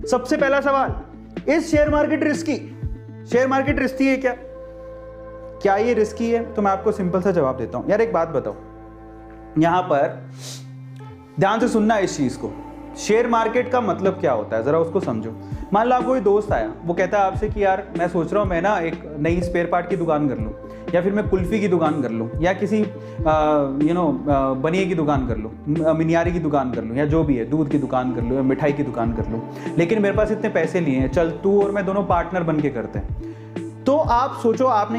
सबसे पहला सवाल, इस share market risky? Share market risky है क्या? क्या ये रिस्की है? तो मैं आपको सिंपल सा जवाब देता हूं। यार एक बात बताओ, यहां पर ध्यान से सुनना इस चीज को। शेयर मार्केट का मतलब क्या होता है, जरा उसको समझो। मान लो आपको कोई दोस्त आया, वो कहता है आपसे कि यार मैं सोच रहा हूँ मैं ना एक नई स्पेयर पार्ट की दुकान कर लूँ, या फिर मैं कुल्फी की दुकान कर लूँ, या किसी बनिए की दुकान कर लूँ, मिनियारी की दुकान कर लूँ, या जो भी है, दूध की दुकान कर लूँ या मिठाई की दुकान कर लूँ, लेकिन मेरे पास इतने पैसे नहीं है, चल तू और मैं दोनों पार्टनर बन के करते हैं। तो आप सोचो, आप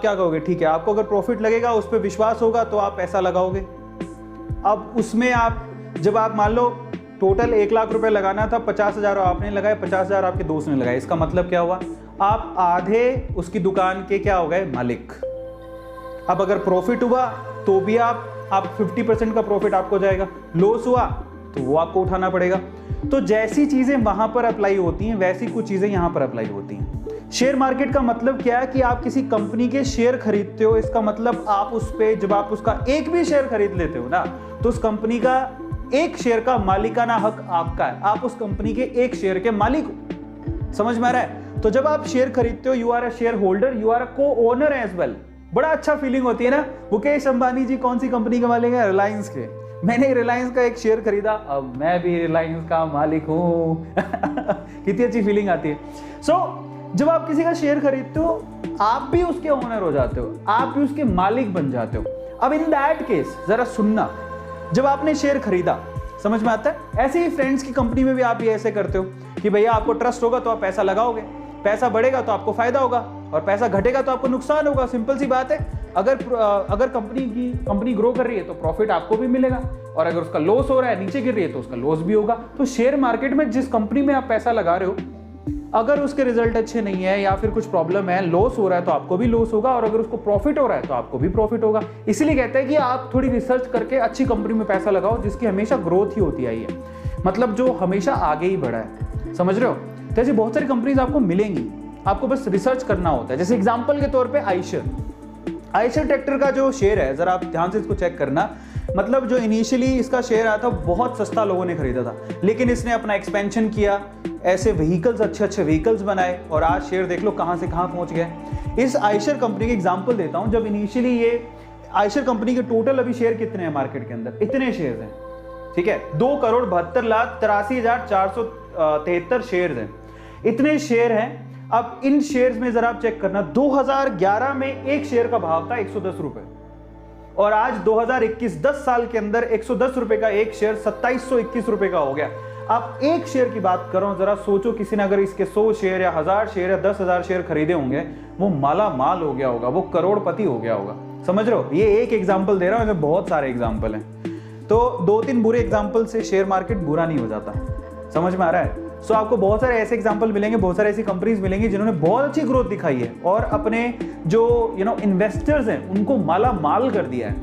क्या कहोगे? ठीक है, आपको अगर प्रॉफिट लगेगा, उस पर विश्वास होगा तो आप पैसा लगाओगे। अब उसमें जब आप मान लो टोटल 1 लाख रुपए लगाना था, 50,000 आपने लगाए, 50,000 आपके दोस्त ने लगाए। इसका मतलब क्या हुआ? आप आधे उसकी दुकान के क्या हो गए? मालिक। अब अगर प्रॉफिट हुआ तो भी आप 50% का प्रॉफिट आपको जाएगा, लॉस हुआ तो वो आपको उठाना पड़ेगा। तो जैसी चीजें वहां पर अप्लाई होती हैं, वैसी कुछ चीजें यहां पर अप्लाई होती हैं। शेयर मार्केट का मतलब क्या है कि आप किसी कंपनी के शेयर खरीदते हो। इसका मतलब आप उस पे, जब आप उसका एक भी शेयर खरीद लेते हो ना, तो उस कंपनी का एक शेयर का मालिकाना हक आपका है। आप उस कंपनी के एक शेयर के मालिक हो। समझ में आ रहा है? तो जब आप शेयर खरीदते हो, you are a shareholder, you are a co owner as well. बड़ा अच्छा फीलिंग होती है ना। मुकेश अंबानी जी कौन सी कंपनी के मालिक है? रिलायंस के। मैंने रिलायंस का एक शेयर खरीदा, अब मैं भी रिलायंस का मालिक हूं। कितनी अच्छी फीलिंग आती है। जब आप किसी का शेयर खरीदते हो, आप भी उसके ओनर हो जाते हो, आप भी उसके मालिक बन जाते हो। अब इन दैट केस जरा सुनना, जब आपने शेयर खरीदा, समझ में आता है? ऐसे ही फ्रेंड्स की कंपनी में भी आप ये ऐसे करते हो कि भैया आपको ट्रस्ट होगा तो आप पैसा लगाओगे, पैसा बढ़ेगा तो आपको फायदा होगा, और पैसा घटेगा तो आपको नुकसान होगा। सिंपल सी बात है। अगर कंपनी ग्रो कर रही है तो प्रॉफिट आपको भी मिलेगा, और अगर उसका लॉस हो रहा है, नीचे गिर रही है, तो उसका लॉस भी होगा। तो शेयर मार्केट में जिस कंपनी में आप पैसा लगा रहे हो, अगर उसके रिजल्ट अच्छे नहीं है या फिर कुछ प्रॉब्लम है, लॉस हो रहा है, तो आपको भी लॉस होगा, और अगर उसको प्रॉफिट हो रहा है तो आपको भी प्रॉफिट होगा। इसीलिए कहते हैं कि आप थोड़ी रिसर्च करके अच्छी कंपनी में पैसा लगाओ, जिसकी हमेशा ग्रोथ ही होती आई है, मतलब जो हमेशा आगे ही बढ़ा है। समझ रहे हो? तो ऐसी बहुत सारी कंपनीज आपको मिलेंगी, आपको बस रिसर्च करना होता है। जैसे एग्जांपल के तौर पे आयशर ट्रैक्टर का जो शेयर है, जरा आप ध्यान से इसको चेक करना। मतलब जो इनिशियली इसका शेयर आया था, बहुत सस्ता लोगों ने खरीदा था, लेकिन इसने अपना एक्सपेंशन किया, ऐसे व्हीकल्स, अच्छे व्हीकल्स बनाए, और आज शेयर देख लो कहां से कहां पहुंच गए। इस आयशर कंपनी के एग्जांपल देता हूं। जब इनिशियली ये आयशर कंपनी के टोटल अभी शेयर कितने हैं मार्केट के अंदर? इतने शेयर हैं, ठीक है, 2,72,83,473 शेयर हैं। इतने शेयर हैं। अब इन शेयर्स में जरा आप चेक करना, 2011 में एक शेयर का भाव था 110 रुपए, और आज 2021 10 साल के अंदर 110 रुपए का एक शेयर 2721 रुपए का हो गया। आप एक शेयर की बात करो, जरा सोचो, किसी ने अगर इसके 100 शेयर या 1000 शेयर या 10,000 शेयर खरीदे होंगे, वो माला माल हो गया होगा, वो करोड़पति हो गया होगा। समझ रहे हो? ये एक एग्जाम्पल दे रहा हूं, बहुत सारे एग्जाम्पल हैं। तो 2-3 बुरे एग्जाम्पल से शेयर मार्केट बुरा नहीं हो जाता। समझ में आ रहा है? सो आपको बहुत सारे ऐसे एग्जाम्पल मिलेंगे, बहुत सारे ऐसी कंपनीज मिलेंगी जिन्होंने बहुत अच्छी ग्रोथ दिखाई है, और अपने जो इन्वेस्टर्स हैं उनको माला माल कर दिया है।